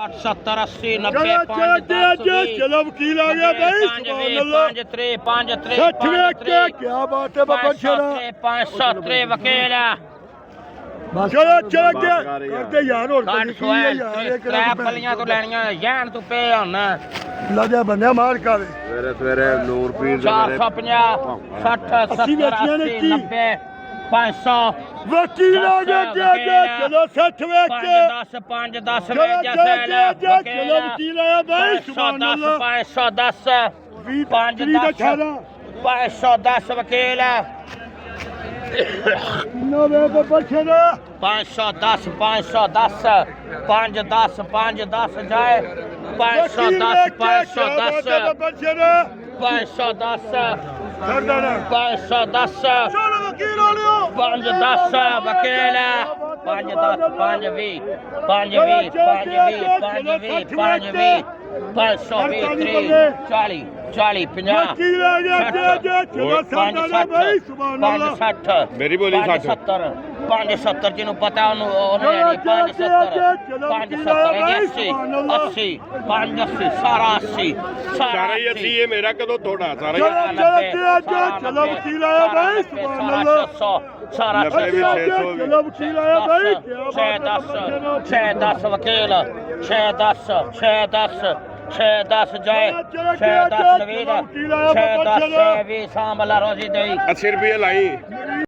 70 80 90 चलो वकील आ गया भाई 5 3 5 3 क्या बात है बाबा शेरा 503 वकील चलो चलो क्या करते यार और काट सोयल त्रै फलियां तो लेनियां जैन तू पे होना लाजा बंदे मार कर सवेरे सवेरे नूर पीर 450 60 70 80 90 500 वकील आ गया चलो 60 वेच 5 10 वेच जैसे चलो वकील आया भाई सुभान अल्लाह 510 5 10 510 वकील नो वे बाबा शेरा 510 510 510 510 जाए 510 510 बाबा शेरा 510 सरदार 510 चलो वकील आ लियो 510 वकील 510 520 520 520 520 520 40 40 50 वकील आ गया चलो सरदार भाई सुभान अल्लाह 560 मेरी बोली 570 570 ਜਿਹਨੂੰ ਪਤਾ ਉਹਨੇ 570 570 80 580 ਸਾਰਾ 80 ਸਾਰਾ ਹੀ 80 ਇਹ ਮੇਰਾ ਕਦੋਂ ਥੋੜਾ ਸਾਰਾ ਹੀ चलो वकील आया भाई सुभान अल्लाह सारा चलो वकील आया भाई 610 वकील 610 610 610 जाए 610 नवीद 610 भी सांभला रोजी दई 80 रुपये लाई